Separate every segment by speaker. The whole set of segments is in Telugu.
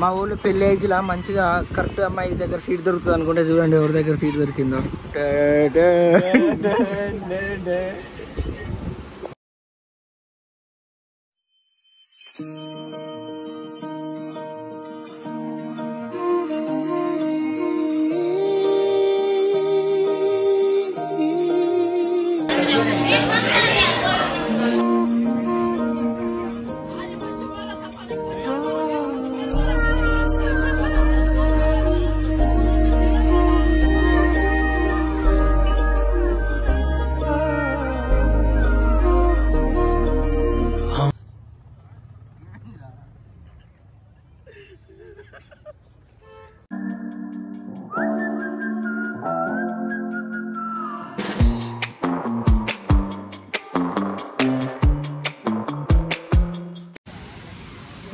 Speaker 1: మా ఊళ్ళో పెళ్లి ఏజ్లా మంచిగా కరెక్ట్ అమ్మాయి దగ్గర సీట్ దొరుకుతుంది అనుకుంటే చూడండి ఎవరి దగ్గర సీట్ దొరికిందో.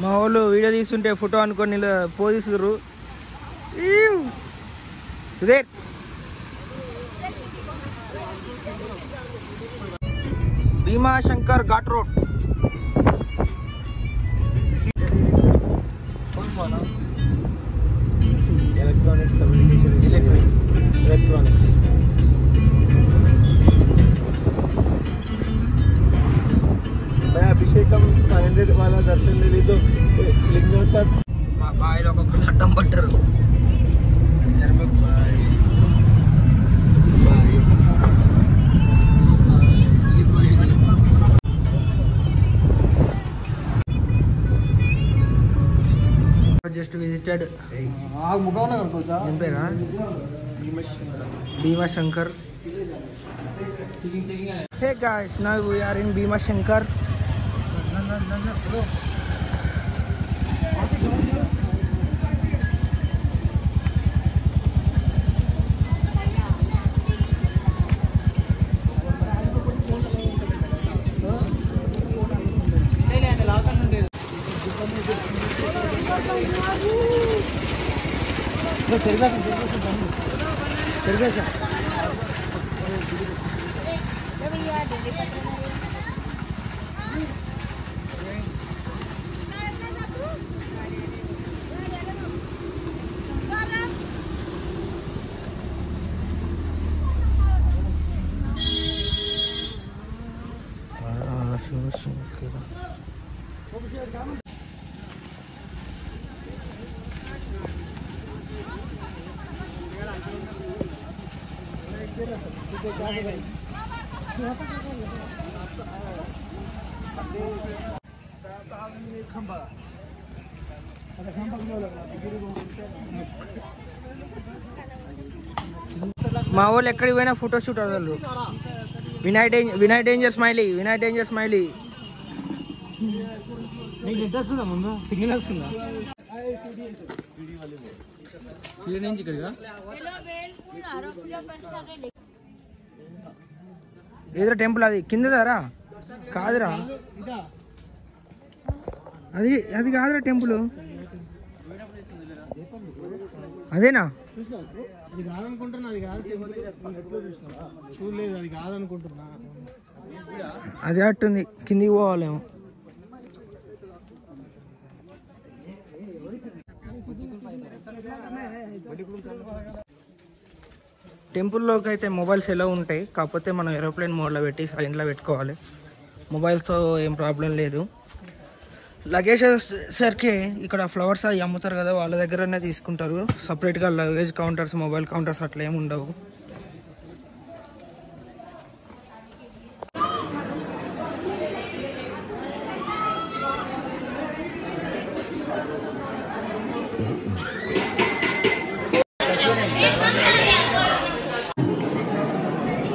Speaker 1: మా వాళ్ళు వీడియో తీస్తుంటే ఫోటో అనుకొని పోజిస్తున్నారు. Bhimashankar ghat road. Electronics communication electronics. అభిషేకం 500 వాళ్ళ దర్శనం లేదు లింగ మా బాయిలో ఒక్కొక్కరు అడ్డం పట్టారు. జస్ట్ విజిటెడ్ పేరా Bhimashankar. Hey guys, now we are in Bhimashankar. మా వాళ్ళు ఎక్కడికి పోయినా ఫోటో షూట్ అవ్వాలి. Vinay danger smiley, Vinay danger smiley. ముందు సిగ్నల్ వస్తుందా? ఏదో టెంపుల్ అది కిందదారా కాదురా, అది కాదురా టెంపుల్. అదేనా? అది కాదనుకుంటున్నా, అది కాదు చూడలేదు, అది కాదనుకుంటున్నా. అదే అట్టుంది, కిందికి పోవాలేమో. టెంపుల్లోకి అయితే మొబైల్స్ ఎలా ఉంటాయి, కాకపోతే మనం ఏరోప్లేన్ మోడ్లో పెట్టి సైలెంట్లో పెట్టుకోవాలి. మొబైల్స్తో ఏం ప్రాబ్లం లేదు. లగేజ్ సరికి ఇక్కడ ఫ్లవర్స్ అవి అమ్ముతారు కదా, వాళ్ళ దగ్గరనే తీసుకుంటారు. సపరేట్గా లగేజ్ కౌంటర్స్, మొబైల్ కౌంటర్స్ అట్లా ఏమి ఉండవు.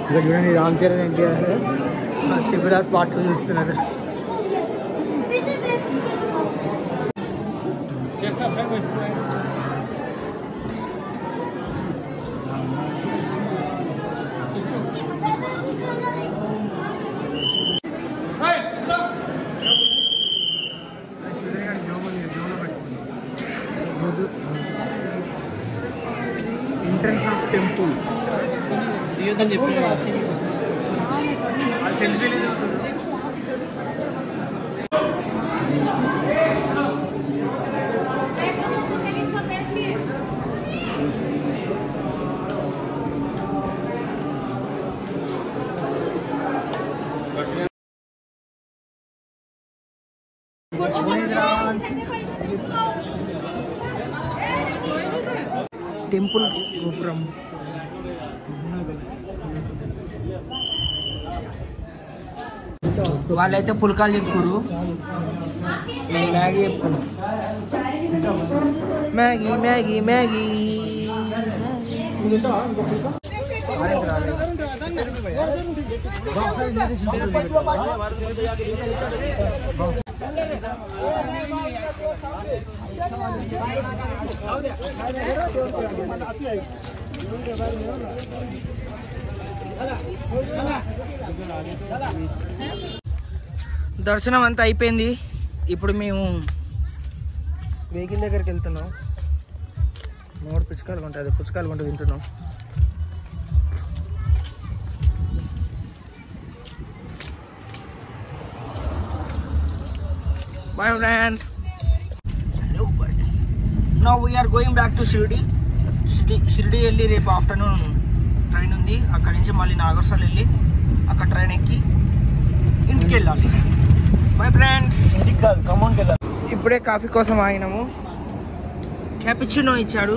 Speaker 1: ఇక్కడ చూడండి, రామ్ చరణ్ ఎన్టీఆర్ త్రిపుర పార్ట్ 2 చూస్తున్నారు. ఎంట్రన్స్ ఆఫ్ టెంపుల్ అని చెప్పి టెంపుల్ గోపురం. వాళ్ళైతే పుల్కాలు చెప్పుకోరు, మ్యాగీ చెప్పుకున్నాం. Maggi Maggi Maggi. దర్శనం అంతా అయిపోయింది. ఇప్పుడు మేము వెహికల్ దగ్గరికి వెళ్తున్నాం. మూడు పుచ్చకాయలు కొంటే అది పుచ్చకాయలు కొంటే తింటున్నాం. Bye friends. Hello buddy. Now we are going back to Shirdi వెళ్ళి రేపు ఆఫ్టర్నూన్ ట్రైన్ ఉంది. అక్కడి నుంచి మళ్ళీ నాగర్సల్ వెళ్ళి అక్కడ ట్రైన్ ఎక్కి ఇంటికి వెళ్ళాలి. Bye friends. ఇప్పుడే కాఫీ కోసం ఆగినాము. క్యాపుచినో ఇచ్చాడు.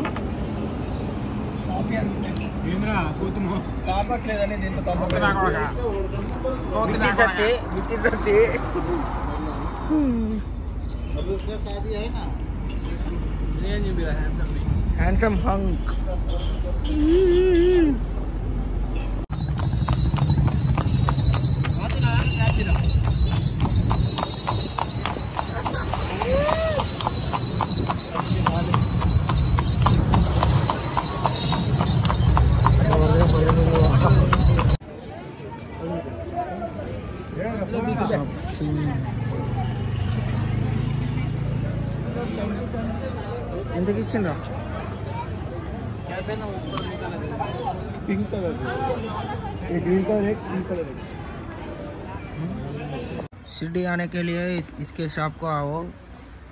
Speaker 1: Handsome hunk. ఎంతకి ఇచ్చిండ్రా? पिंक कलर है, ग्रीन कलर है, पिंक कलर है। शिरडी आने के लिए इसके शॉप को आओ.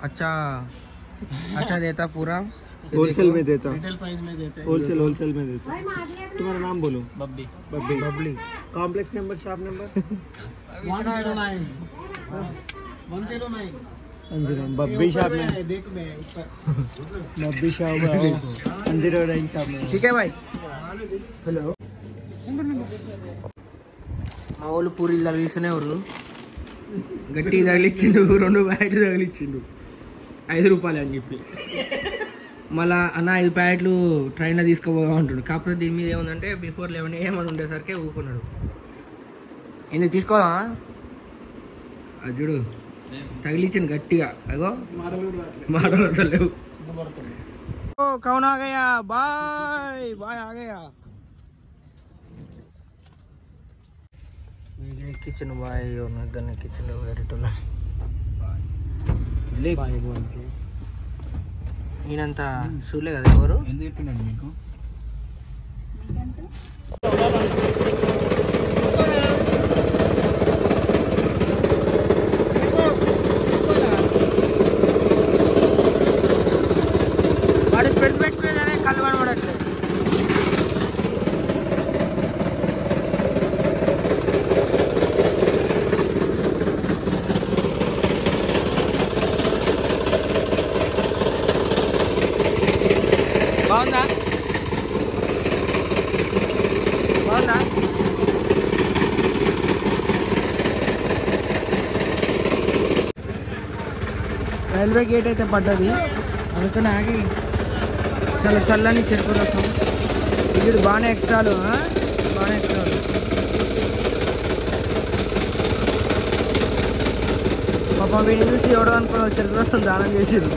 Speaker 1: अच्छा देता पूरा होलसेल में देता, रिटेल प्राइस में देते, होलसेल में देता. तुम्हारा नाम बोलो. Babbi. Babbi. Complex number, shop number 109. Babbi shop में बब्बी शॉप है शॉप में. ठीक है भाई. హలో. మా వాళ్ళు పూరీలు తగిలిస్తూనే ఎవరు గట్టి తగిలిచ్చిండు. 2 ప్యాకెట్లు తగిలిచ్చిండు 5 రూపాయలు అని చెప్పి. మళ్ళా అన్న 5 ప్యాకెట్లు ట్రైన్లో తీసుకుపోదాం అంటుండు. కాకపోతే దీని మీద ఏముందంటే బిఫోర్ 11 AM అని ఉండేసరికి ఊరుకున్నాడు. ఎందుకు తీసుకోదా అది చూడు తగిలిచ్చిండు గట్టిగా. అగో మాటలు లేవు. कौन आ गया? बाय बाय आ गया. किचन बाय और नदन किचन वेरी टोल ले बाय बोलते ఈనంతా చూలే కదా ఎవరు ఎందుకు చెప్పిండండి మీకు? బాగుందా? రైల్వే గేట్ అయితే పడ్డది, అందుకని ఆగి చాలా చల్లని చెరుకు రసం. ఇది బాగానే ఎక్స్ట్రాలు, బాగానే ఎక్స్ట్రాలు. పాపం వీడిని చూసి ఎవడో అనుకున్న చెరుకు రసం దానం చేసిరు.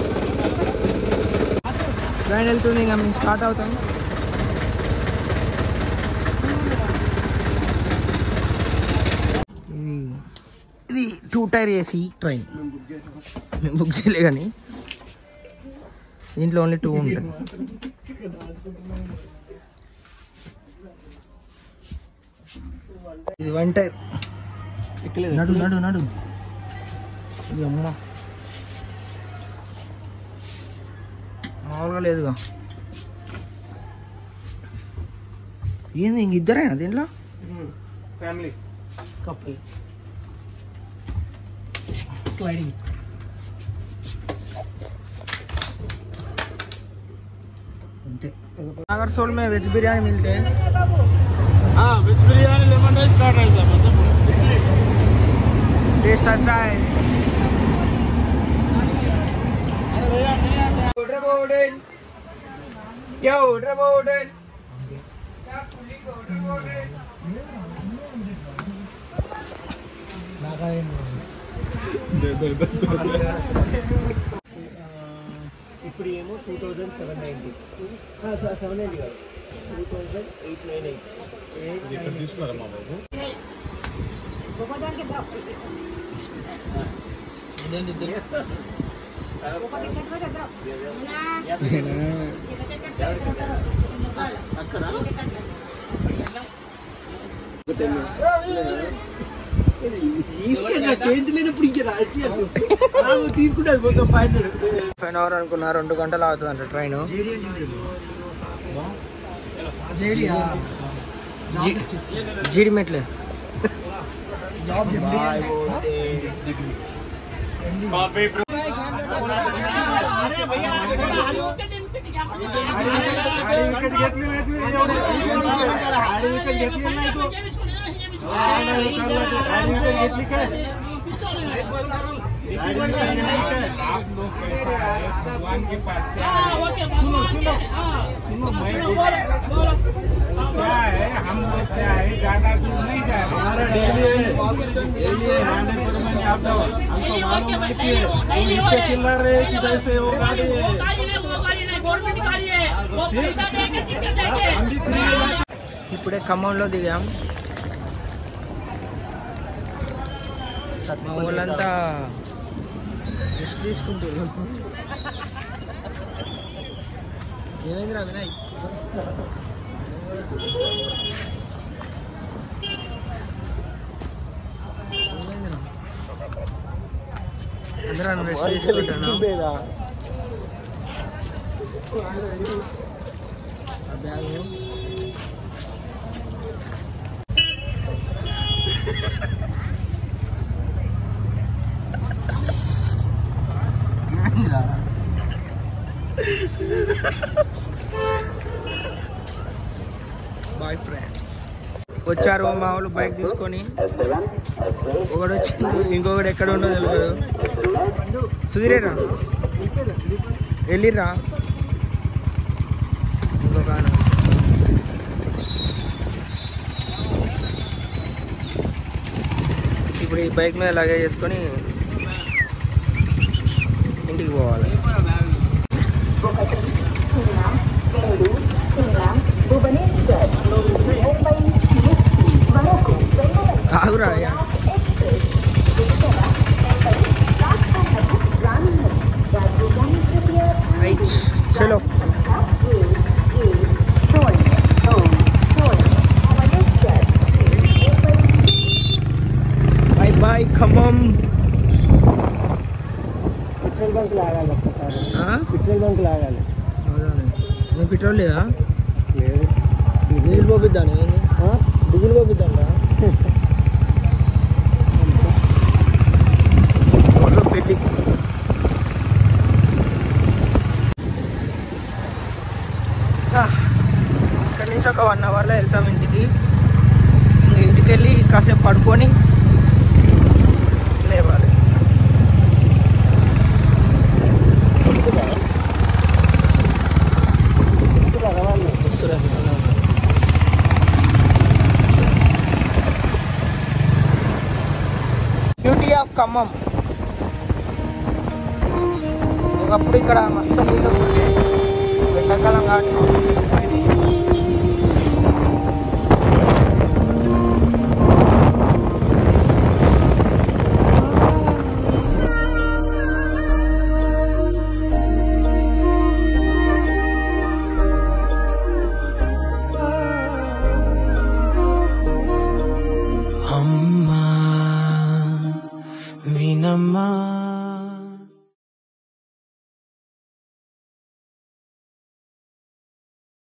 Speaker 1: ట్రైన్ వెళ్తుంది, ఇంకా మేము స్టార్ట్ అవుతాం. ఇది 2 టైర్ ఏసీ ట్రైన్. మేము బుక్ చేయలే కానీ దీంట్లో ఓన్లీ 2 ఉంటాయి. ఇది 1 టైర్. నడు నడు నడు. ఇది అమ్మ మామూలుగా లేదుగా. ఏంది ఇంక ఇద్దరేనా దీంట్లో? Family couple sliding. मिलते। अगर सोल में वेज बिरयानी मिलते हैं।
Speaker 2: हाँ veg biryani lemon rice curd rice है मतलब
Speaker 1: टेस्ट अच्छा है।
Speaker 2: ఇప్పుడు ఏమో 2790 790 కాదు 2898 ఇక్కడ తీసుకున్నారా మా బాబు చేంజ్ లేనప్పుడు తీసుకుంటే మొత్తం
Speaker 1: 5 hours అనుకున్నా 2 గంటలు అవుతుందంట ట్రైన్ జీడి మెట్లే
Speaker 2: भगवान के पास सुनो क्या है हम लोग क्या है ज्यादा दूर नहीं जा रहे हमारा डेली नानेपुर में आपको मालूम है कि इसके चिल्ला रहे कि जैसे वो गाड़ी है गवर्नमेंट गाड़ी है वो पैसा देके टिकट देके
Speaker 1: ఇప్పుడే ఖమ్మంలో దిగాం మా వాళ్ళంతా రెస్ట్ తీసుకుంటున్నాం ఏమైందిరా వినయ్ ఏమైందిరా అందరూ రెస్ట్ తీసుకుంటాను ఆ బ్యాగు బాయ్ ఫ్రెండ్ వచ్చారు మా వాళ్ళు బైక్ తీసుకొని ఒకడు వచ్చింది ఇంకొకటి ఎక్కడ ఉండో తెలియదు సుధీరేరా వెళ్ళిర్రా ఇంకొక ఇప్పుడు ఈ బైక్ మీద లగేజ్ చేసుకొని ఇంటికి పోవాలి ఆగురా చలో bye bye Khammam
Speaker 2: petrol bunk లాగాలి పెట్రోల్ బంక్ లాగాలి
Speaker 1: నేను పెట్రోల్ లేదా
Speaker 2: లేదు
Speaker 1: డీజిల్ పోపిద్దాను డీజిల్ పోపిద్దాను పెట్టి ఇక్కడి నుంచి ఒక 1 hourలో వెళ్తాం ఇంటికి ఇంటికి వెళ్ళి కాసేపు పడుకొని లేవాలి బ్యూటీ ఆఫ్ ఖమ్మం ఒకప్పుడు ఇక్కడ మస్తు నీళ్ళు ఉంటుండే ఎండాకాలం కాబట్టి